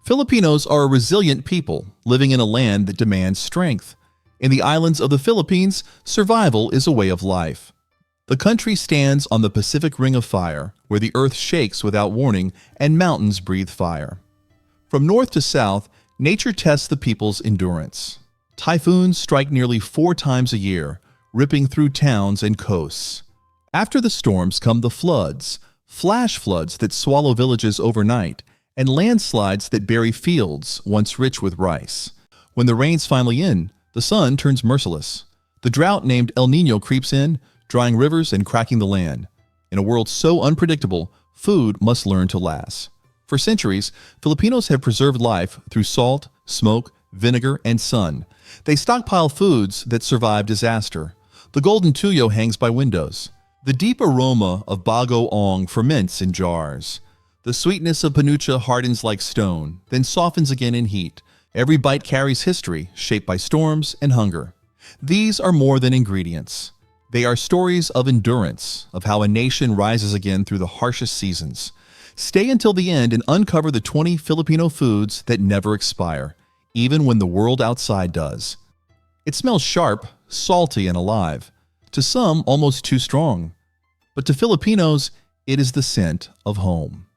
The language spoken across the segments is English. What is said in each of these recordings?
Filipinos are a resilient people living in a land that demands strength. In the islands of the Philippines, survival is a way of life. The country stands on the Pacific Ring of Fire, where the earth shakes without warning and mountains breathe fire. From north to south, nature tests the people's endurance. Typhoons strike nearly 4 times a year, ripping through towns and coasts. After the storms come the floods, flash floods that swallow villages overnight, and landslides that bury fields once rich with rice. When the rains finally end, the sun turns merciless. The drought named El Niño creeps in, drying rivers and cracking the land. In a world so unpredictable, food must learn to last. For centuries, Filipinos have preserved life through salt, smoke, vinegar, and sun. They stockpile foods that survive disaster. The golden tuyo hangs by windows. The deep aroma of bagoong ferments in jars. The sweetness of panucha hardens like stone, then softens again in heat. Every bite carries history, shaped by storms and hunger. These are more than ingredients. They are stories of endurance, of how a nation rises again through the harshest seasons. Stay until the end and uncover the 20 Filipino foods that never expire, even when the world outside does. It smells sharp, salty, and alive. To some, almost too strong. But to Filipinos, it is the scent of home.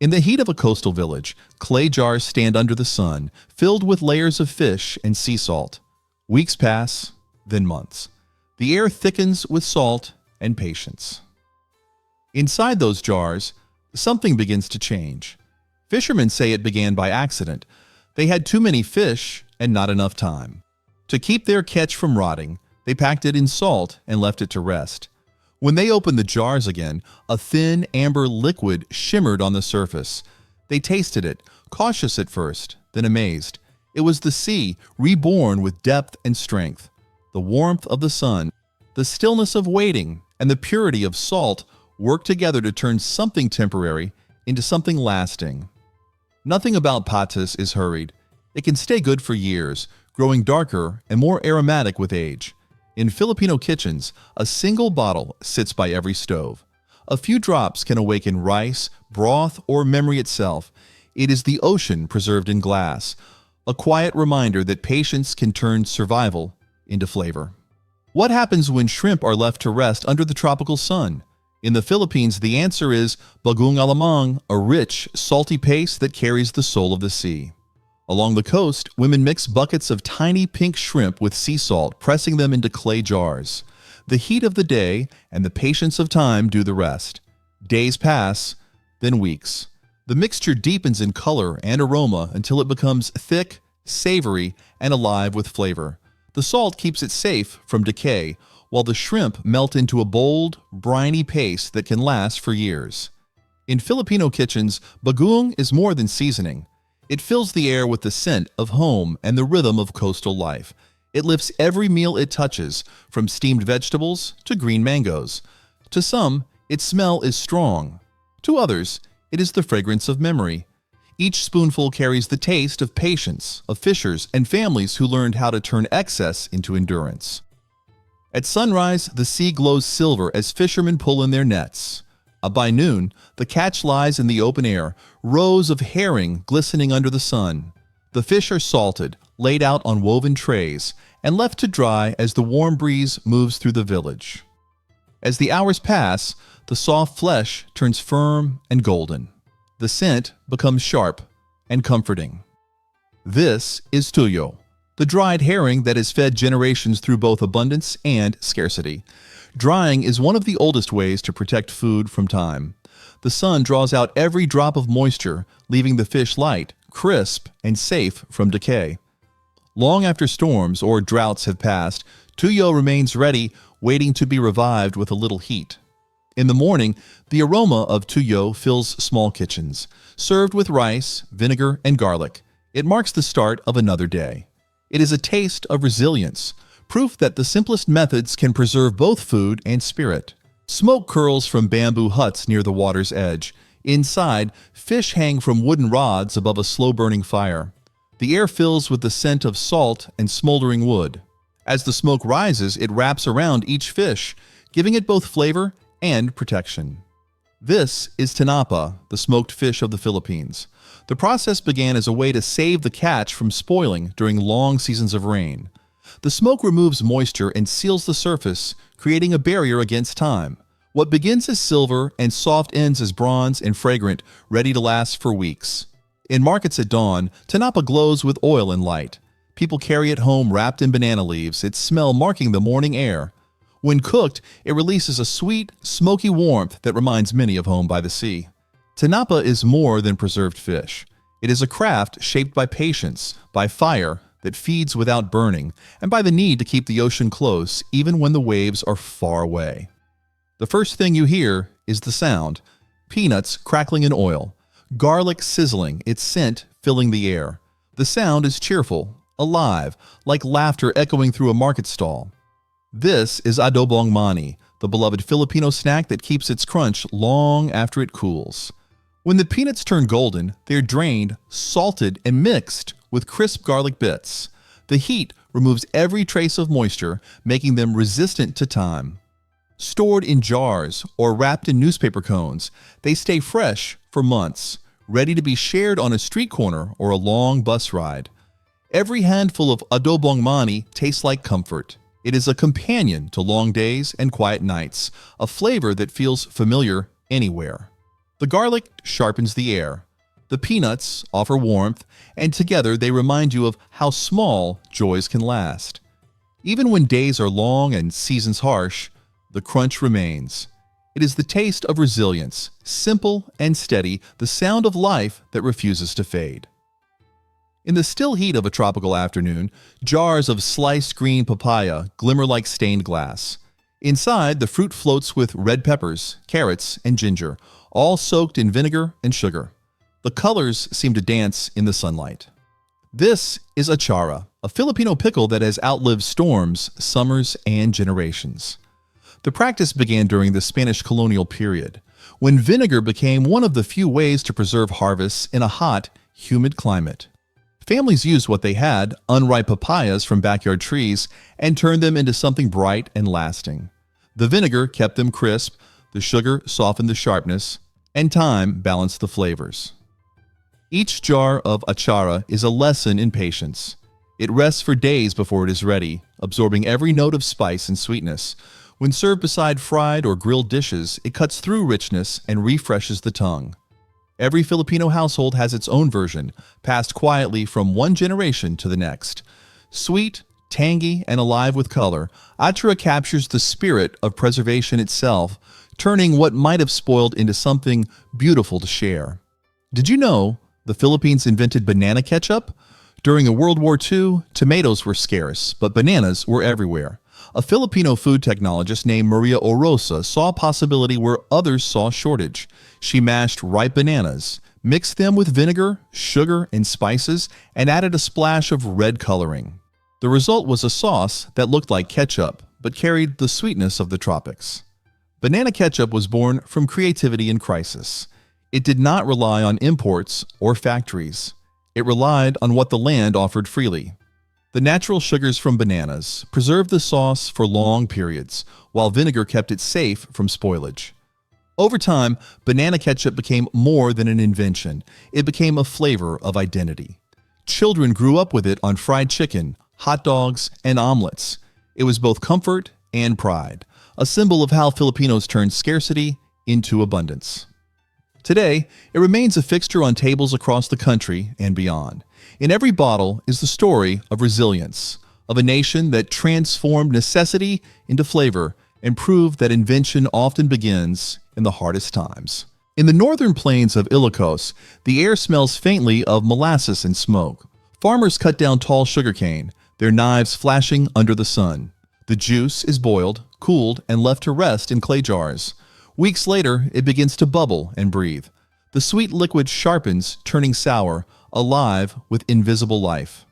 In the heat of a coastal village, clay jars stand under the sun, filled with layers of fish and sea salt. Weeks pass, then months. The air thickens with salt and patience. Inside those jars, something begins to change. Fishermen say it began by accident. They had too many fish and not enough time. To keep their catch from rotting, they packed it in salt and left it to rest. When they opened the jars again, a thin amber liquid shimmered on the surface. They tasted it, cautious at first, then amazed. It was the sea, reborn with depth and strength. The warmth of the sun, the stillness of waiting, and the purity of salt worked together to turn something temporary into something lasting. Nothing about patas is hurried. It can stay good for years, growing darker and more aromatic with age. In Filipino kitchens, a single bottle sits by every stove. A few drops can awaken rice, broth, or memory itself. It is the ocean preserved in glass, a quiet reminder that patience can turn survival into flavor. What happens when shrimp are left to rest under the tropical sun? In the Philippines, the answer is bagoong alamang, a rich, salty paste that carries the soul of the sea. Along the coast, women mix buckets of tiny pink shrimp with sea salt, pressing them into clay jars. The heat of the day and the patience of time do the rest. Days pass, then weeks. The mixture deepens in color and aroma until it becomes thick, savory, and alive with flavor. The salt keeps it safe from decay, while the shrimp melt into a bold, briny paste that can last for years. In Filipino kitchens, bagoong is more than seasoning. It fills the air with the scent of home and the rhythm of coastal life. It lifts every meal it touches, from steamed vegetables to green mangoes. To some, its smell is strong. To others, it is the fragrance of memory. Each spoonful carries the taste of patience, of fishers and families who learned how to turn excess into endurance. At sunrise, the sea glows silver as fishermen pull in their nets. By noon, the catch lies in the open air, rows of herring glistening under the sun. The fish are salted, laid out on woven trays, and left to dry as the warm breeze moves through the village. As the hours pass, the soft flesh turns firm and golden. The scent becomes sharp and comforting. This is tuyo, the dried herring that has fed generations through both abundance and scarcity. Drying is one of the oldest ways to protect food from time. The sun draws out every drop of moisture, leaving the fish light, crisp, and safe from decay. Long after storms or droughts have passed, tuyo remains ready, waiting to be revived with a little heat. In the morning, the aroma of tuyo fills small kitchens. Served with rice, vinegar, and garlic, it marks the start of another day. It is a taste of resilience, proof that the simplest methods can preserve both food and spirit. Smoke curls from bamboo huts near the water's edge. Inside, fish hang from wooden rods above a slow-burning fire. The air fills with the scent of salt and smoldering wood. As the smoke rises, it wraps around each fish, giving it both flavor and protection. This is tinapa, the smoked fish of the Philippines. The process began as a way to save the catch from spoiling during long seasons of rain. The smoke removes moisture and seals the surface, creating a barrier against time. What begins as silver and soft ends as bronze and fragrant, ready to last for weeks. In markets at dawn, tinapa glows with oil and light. People carry it home wrapped in banana leaves, its smell marking the morning air. When cooked, it releases a sweet, smoky warmth that reminds many of home by the sea. Tinapa is more than preserved fish. It is a craft shaped by patience, by fire that feeds without burning, and by the need to keep the ocean close even when the waves are far away. The first thing you hear is the sound: peanuts crackling in oil, garlic sizzling, its scent filling the air. The sound is cheerful, alive, like laughter echoing through a market stall. This is adobong mani, the beloved Filipino snack that keeps its crunch long after it cools. When the peanuts turn golden, they are drained, salted, and mixed with crisp garlic bits. The heat removes every trace of moisture, making them resistant to time. Stored in jars or wrapped in newspaper cones, they stay fresh for months, ready to be shared on a street corner or a long bus ride. Every handful of adobong mani tastes like comfort. It is a companion to long days and quiet nights, a flavor that feels familiar anywhere. The garlic sharpens the air. The peanuts offer warmth, and together they remind you of how small joys can last. Even when days are long and seasons harsh, the crunch remains. It is the taste of resilience, simple and steady, the sound of life that refuses to fade. In the still heat of a tropical afternoon, jars of sliced green papaya glimmer like stained glass. Inside, the fruit floats with red peppers, carrots, and ginger, all soaked in vinegar and sugar. The colors seem to dance in the sunlight. This is achara, a Filipino pickle that has outlived storms, summers, and generations. The practice began during the Spanish colonial period, when vinegar became one of the few ways to preserve harvests in a hot, humid climate. Families used what they had, unripe papayas from backyard trees, and turned them into something bright and lasting. The vinegar kept them crisp, the sugar softened the sharpness, and time balanced the flavors. Each jar of achara is a lesson in patience. It rests for days before it is ready, absorbing every note of spice and sweetness. When served beside fried or grilled dishes, it cuts through richness and refreshes the tongue. Every Filipino household has its own version, passed quietly from one generation to the next. Sweet, tangy, and alive with color, achara captures the spirit of preservation itself, turning what might have spoiled into something beautiful to share. Did you know the Philippines invented banana ketchup? During the World War II, tomatoes were scarce, but bananas were everywhere. A Filipino food technologist named Maria Orosa saw a possibility where others saw a shortage. She mashed ripe bananas, mixed them with vinegar, sugar, and spices, and added a splash of red coloring. The result was a sauce that looked like ketchup, but carried the sweetness of the tropics. Banana ketchup was born from creativity in crisis. It did not rely on imports or factories. It relied on what the land offered freely. The natural sugars from bananas preserved the sauce for long periods, while vinegar kept it safe from spoilage. Over time, banana ketchup became more than an invention. It became a flavor of identity. Children grew up with it on fried chicken, hot dogs, and omelets. It was both comfort and pride, a symbol of how Filipinos turned scarcity into abundance. Today, it remains a fixture on tables across the country and beyond. In every bottle is the story of resilience, of a nation that transformed necessity into flavor and proved that invention often begins in the hardest times. In the northern plains of Ilocos, the air smells faintly of molasses and smoke. Farmers cut down tall sugarcane, their knives flashing under the sun. The juice is boiled, cooled, and left to rest in clay jars. Weeks later, it begins to bubble and breathe. The sweet liquid sharpens, turning sour, alive with invisible life.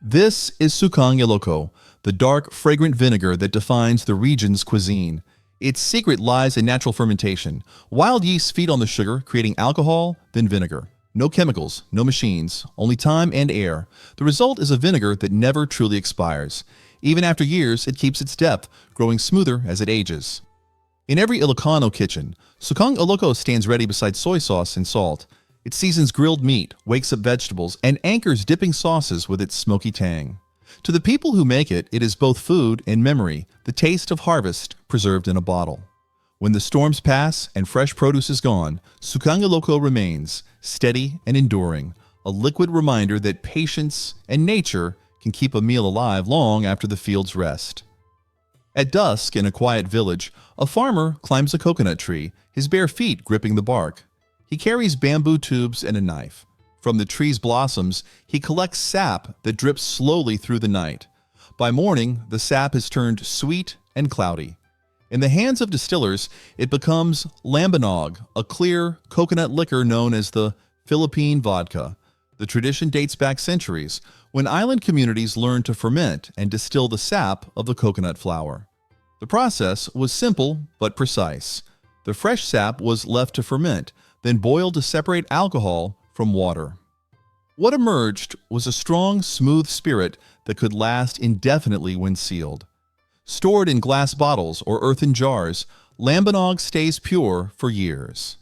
This is sukang iloko, the dark, fragrant vinegar that defines the region's cuisine. Its secret lies in natural fermentation. Wild yeasts feed on the sugar, creating alcohol, then vinegar. No chemicals, no machines, only time and air. The result is a vinegar that never truly expires. Even after years, it keeps its depth, growing smoother as it ages. In every Ilocano kitchen, sukang iloko stands ready beside soy sauce and salt. It seasons grilled meat, wakes up vegetables, and anchors dipping sauces with its smoky tang. To the people who make it, it is both food and memory, the taste of harvest preserved in a bottle. When the storms pass and fresh produce is gone, sukang iloko remains, steady and enduring, a liquid reminder that patience and nature can keep a meal alive long after the fields rest. At dusk, in a quiet village, a farmer climbs a coconut tree, his bare feet gripping the bark. He carries bamboo tubes and a knife. From the tree's blossoms, he collects sap that drips slowly through the night. By morning, the sap has turned sweet and cloudy. In the hands of distillers, it becomes lambanog, a clear coconut liquor known as the Philippine vodka. The tradition dates back centuries, when island communities learned to ferment and distill the sap of the coconut flower. The process was simple but precise. The fresh sap was left to ferment, then boiled to separate alcohol from water. What emerged was a strong, smooth spirit that could last indefinitely when sealed. Stored in glass bottles or earthen jars, lambanog stays pure for years.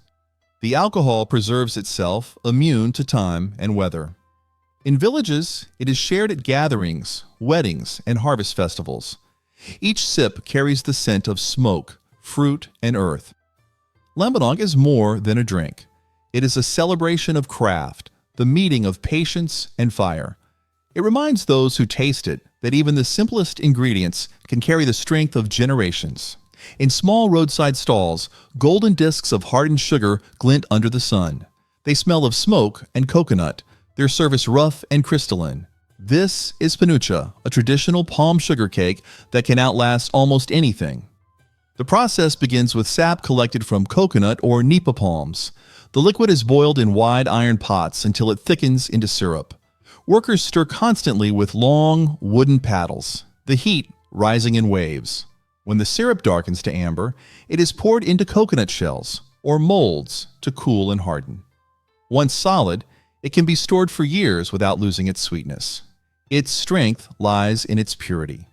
The alcohol preserves itself, immune to time and weather. In villages, it is shared at gatherings, weddings, and harvest festivals. Each sip carries the scent of smoke, fruit, and earth. Lambanog is more than a drink. It is a celebration of craft, the meeting of patience and fire. It reminds those who taste it that even the simplest ingredients can carry the strength of generations. In small roadside stalls, golden discs of hardened sugar glint under the sun. They smell of smoke and coconut, their surface rough and crystalline. This is panucha, a traditional palm sugar cake that can outlast almost anything. The process begins with sap collected from coconut or nipa palms. The liquid is boiled in wide iron pots until it thickens into syrup. Workers stir constantly with long, wooden paddles, the heat rising in waves. When the syrup darkens to amber, it is poured into coconut shells or molds to cool and harden. Once solid, it can be stored for years without losing its sweetness. Its strength lies in its purity.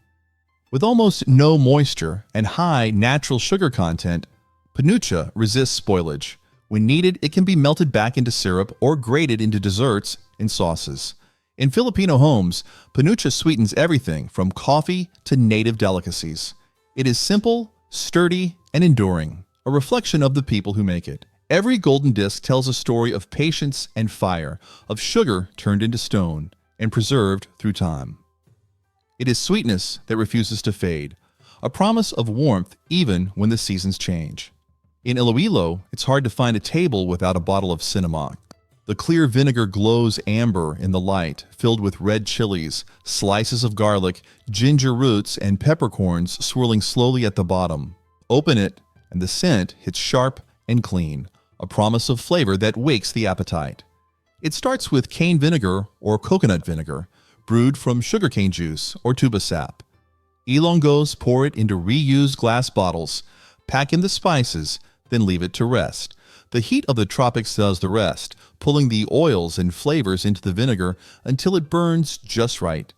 With almost no moisture and high natural sugar content, panucha resists spoilage. When needed, it can be melted back into syrup or grated into desserts and sauces. In Filipino homes, panucha sweetens everything from coffee to native delicacies. It is simple, sturdy, and enduring, a reflection of the people who make it. Every golden disc tells a story of patience and fire, of sugar turned into stone and preserved through time. It is sweetness that refuses to fade, a promise of warmth even when the seasons change. In Iloilo, it's hard to find a table without a bottle of cinnamon. The clear vinegar glows amber in the light, filled with red chilies, slices of garlic, ginger roots, and peppercorns swirling slowly at the bottom. Open it, and the scent hits sharp and clean, a promise of flavor that wakes the appetite. It starts with cane vinegar or coconut vinegar, brewed from sugarcane juice or tuba sap. Ilonggos pour it into reused glass bottles, pack in the spices, then leave it to rest. The heat of the tropics does the rest, pulling the oils and flavors into the vinegar until it burns just right.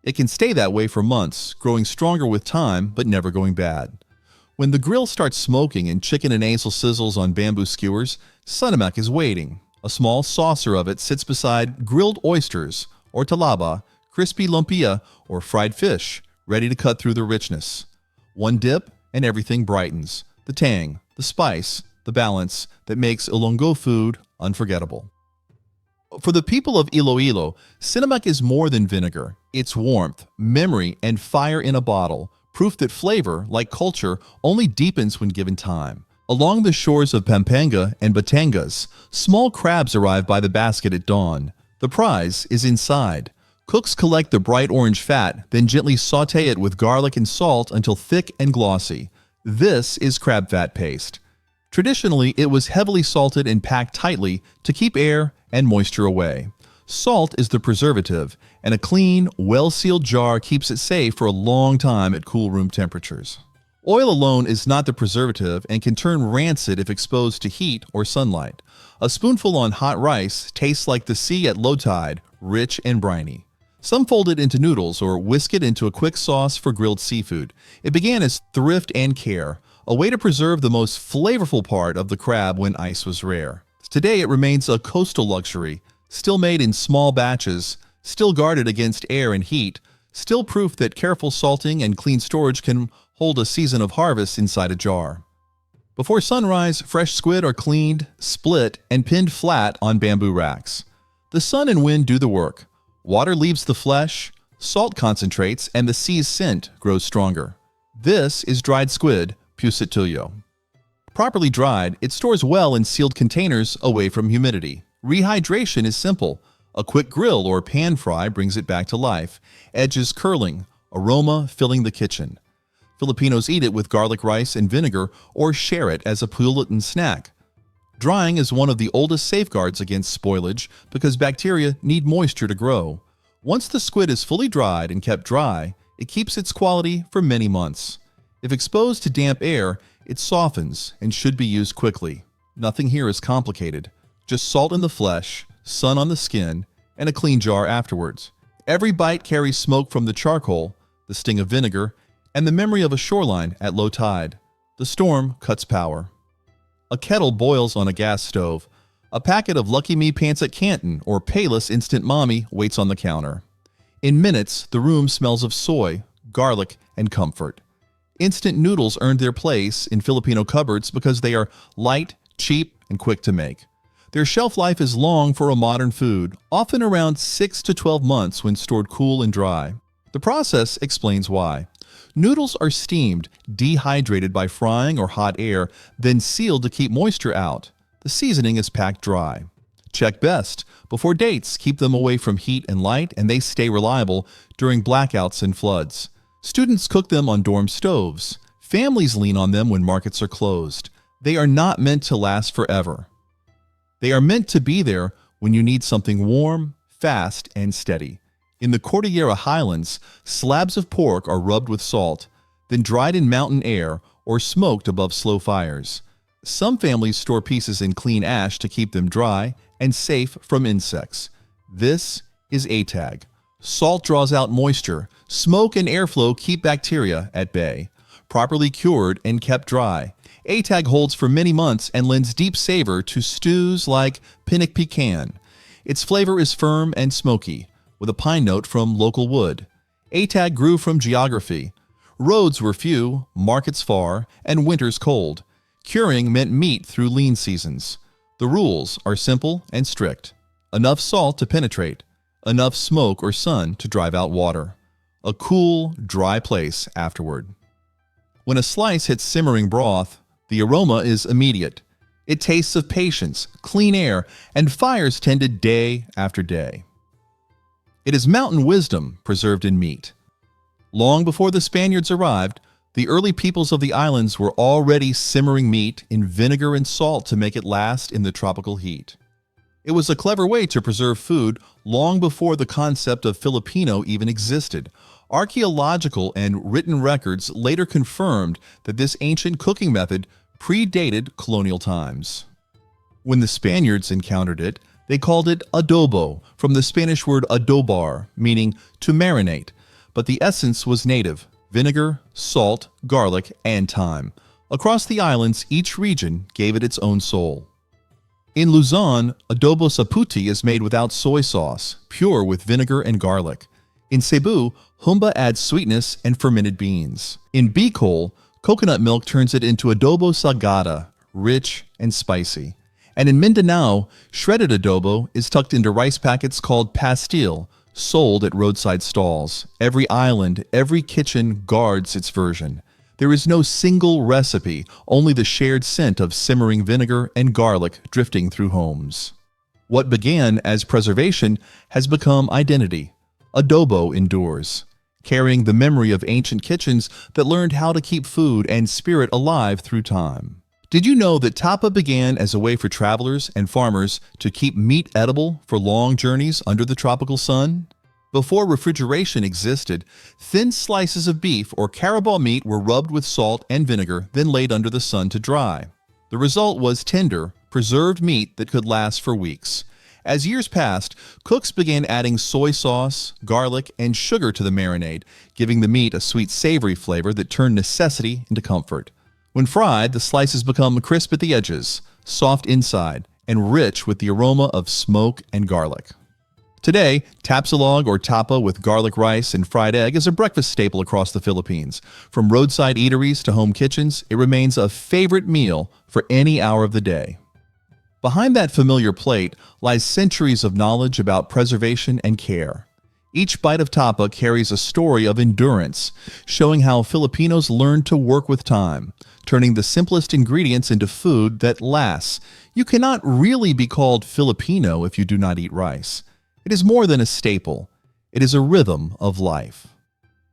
It can stay that way for months, growing stronger with time but never going bad. When the grill starts smoking and chicken and azel sizzles on bamboo skewers, sanamak is waiting. A small saucer of it sits beside grilled oysters or talaba, crispy lumpia, or fried fish, ready to cut through the richness. One dip and everything brightens. The tang, the spice, the balance that makes Ilonggo food unforgettable. For the people of Iloilo, sinamak is more than vinegar. It's warmth, memory, and fire in a bottle, proof that flavor, like culture, only deepens when given time. Along the shores of Pampanga and Batangas, small crabs arrive by the basket at dawn. The prize is inside. Cooks collect the bright orange fat, then gently saute it with garlic and salt until thick and glossy. This is crab fat paste. Traditionally, it was heavily salted and packed tightly to keep air and moisture away. Salt is the preservative, and a clean, well-sealed jar keeps it safe for a long time at cool room temperatures. Oil alone is not the preservative and can turn rancid if exposed to heat or sunlight. A spoonful on hot rice tastes like the sea at low tide, rich and briny. Some fold it into noodles or whisk it into a quick sauce for grilled seafood. It began as thrift and care, a way to preserve the most flavorful part of the crab when ice was rare. Today, it remains a coastal luxury, still made in small batches, still guarded against air and heat, still proof that careful salting and clean storage can hold a season of harvest inside a jar. Before sunrise, fresh squid are cleaned, split, and pinned flat on bamboo racks. The sun and wind do the work. Water leaves the flesh, salt concentrates, and the sea's scent grows stronger. This is dried squid, pusit tuyo. Properly dried, it stores well in sealed containers away from humidity. Rehydration is simple. A quick grill or pan fry brings it back to life, edges curling, aroma filling the kitchen. Filipinos eat it with garlic rice and vinegar or share it as a pulutan snack. Drying is one of the oldest safeguards against spoilage because bacteria need moisture to grow. Once the squid is fully dried and kept dry, it keeps its quality for many months. If exposed to damp air, it softens and should be used quickly. Nothing here is complicated. Just salt in the flesh, sun on the skin, and a clean jar afterwards. Every bite carries smoke from the charcoal, the sting of vinegar, and the memory of a shoreline at low tide. The storm cuts power. A kettle boils on a gas stove. A packet of Lucky Me Pants at Canton or Payless Instant Mommy waits on the counter. In minutes, the room smells of soy, garlic, and comfort. Instant noodles earned their place in Filipino cupboards because they are light, cheap, and quick to make. Their shelf life is long for a modern food, often around 6 to 12 months when stored cool and dry. The process explains why. Noodles are steamed, dehydrated by frying or hot air, then sealed to keep moisture out. The seasoning is packed dry. Check best. Before dates, keep them away from heat and light, and they stay reliable during blackouts and floods. Students cook them on dorm stoves. Families lean on them when markets are closed. They are not meant to last forever. They are meant to be there when you need something warm, fast, and steady. In the Cordillera Highlands, slabs of pork are rubbed with salt, then dried in mountain air or smoked above slow fires. Some families store pieces in clean ash to keep them dry and safe from insects. This is ATAG. Salt draws out moisture. Smoke and airflow keep bacteria at bay. Properly cured and kept dry, ATAG holds for many months and lends deep savor to stews like pinnick pecan. Its flavor is firm and smoky, with a pine note from local wood. ATAG grew from geography. Roads were few, markets far, and winters cold. Curing meant meat through lean seasons. The rules are simple and strict. Enough salt to penetrate. Enough smoke or sun to drive out water. A cool, dry place afterward. When a slice hits simmering broth, the aroma is immediate. It tastes of patience, clean air, and fires tended day after day. It is mountain wisdom preserved in meat. Long before the Spaniards arrived, the early peoples of the islands were already simmering meat in vinegar and salt to make it last in the tropical heat. It was a clever way to preserve food long before the concept of Filipino even existed. Archaeological and written records later confirmed that this ancient cooking method predated colonial times. When the Spaniards encountered it, they called it adobo, from the Spanish word adobar, meaning to marinate, but the essence was native: vinegar, salt, garlic, and thyme. Across the islands, each region gave it its own soul. In Luzon, adobo sa puti is made without soy sauce, pure with vinegar and garlic. In Cebu, humba adds sweetness and fermented beans. In Bicol, coconut milk turns it into adobo salgada, rich and spicy. And in Mindanao, shredded adobo is tucked into rice packets called pastil, sold at roadside stalls. Every island, every kitchen guards its version. There is no single recipe, only the shared scent of simmering vinegar and garlic drifting through homes. What began as preservation has become identity. Adobo endures, carrying the memory of ancient kitchens that learned how to keep food and spirit alive through time. Did you know that tapa began as a way for travelers and farmers to keep meat edible for long journeys under the tropical sun? Before refrigeration existed, thin slices of beef or carabao meat were rubbed with salt and vinegar, then laid under the sun to dry. The result was tender, preserved meat that could last for weeks. As years passed, cooks began adding soy sauce, garlic, and sugar to the marinade, giving the meat a sweet, savory flavor that turned necessity into comfort. When fried, the slices become crisp at the edges, soft inside, and rich with the aroma of smoke and garlic. Today, tapsilog or tapa with garlic rice and fried egg is a breakfast staple across the Philippines. From roadside eateries to home kitchens, it remains a favorite meal for any hour of the day. Behind that familiar plate lies centuries of knowledge about preservation and care. Each bite of tapa carries a story of endurance, showing how Filipinos learned to work with time, turning the simplest ingredients into food that lasts. You cannot really be called Filipino if you do not eat rice. It is more than a staple. It is a rhythm of life.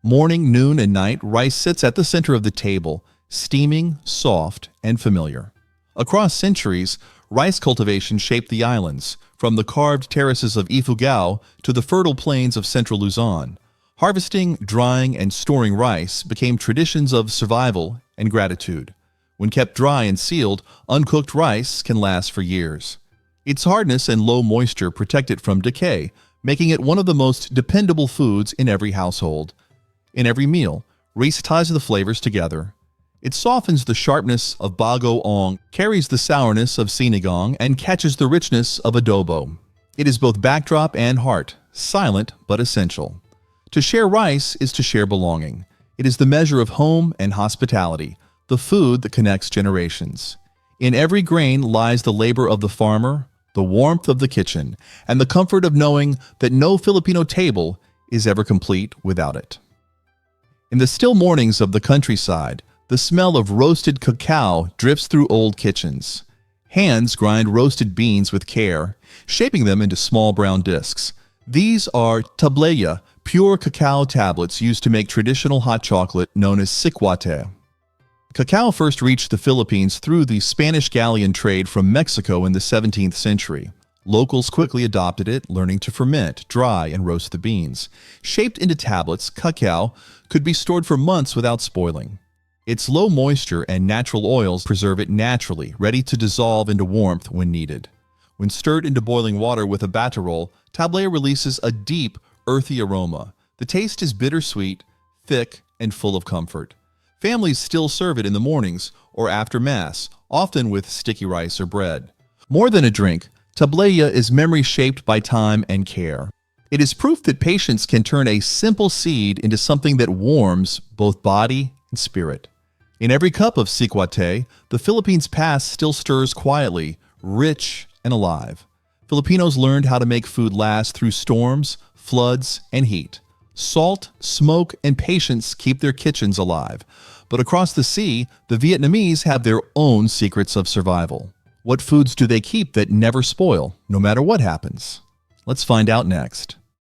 Morning, noon, and night, rice sits at the center of the table, steaming, soft, and familiar. Across centuries, rice cultivation shaped the islands, from the carved terraces of Ifugao to the fertile plains of central Luzon. Harvesting, drying, and storing rice became traditions of survival and gratitude. When kept dry and sealed, uncooked rice can last for years. Its hardness and low moisture protect it from decay, making it one of the most dependable foods in every household. In every meal, rice ties the flavors together. It softens the sharpness of bagoong, carries the sourness of sinigang, and catches the richness of adobo. It is both backdrop and heart, silent but essential. To share rice is to share belonging. It is the measure of home and hospitality, the food that connects generations. In every grain lies the labor of the farmer, the warmth of the kitchen, and the comfort of knowing that no Filipino table is ever complete without it. In the still mornings of the countryside, the smell of roasted cacao drifts through old kitchens. Hands grind roasted beans with care, shaping them into small brown discs. These are tablilla, pure cacao tablets used to make traditional hot chocolate known as sikwate. Cacao first reached the Philippines through the Spanish galleon trade from Mexico in the 17th century. Locals quickly adopted it, learning to ferment, dry, and roast the beans. Shaped into tablets, cacao could be stored for months without spoiling. Its low moisture and natural oils preserve it naturally, ready to dissolve into warmth when needed. When stirred into boiling water with a batterol, tablilla releases a deep, earthy aroma. The taste is bittersweet, thick, and full of comfort. Families still serve it in the mornings or after Mass, often with sticky rice or bread. More than a drink, tablilla is memory shaped by time and care. It is proof that patience can turn a simple seed into something that warms both body and spirit. In every cup of sikwate, the Philippines' past still stirs quietly, rich and alive. Filipinos learned how to make food last through storms, floods, and heat. Salt, smoke, and patience keep their kitchens alive. But across the sea, the Vietnamese have their own secrets of survival. What foods do they keep that never spoil, no matter what happens? Let's find out next.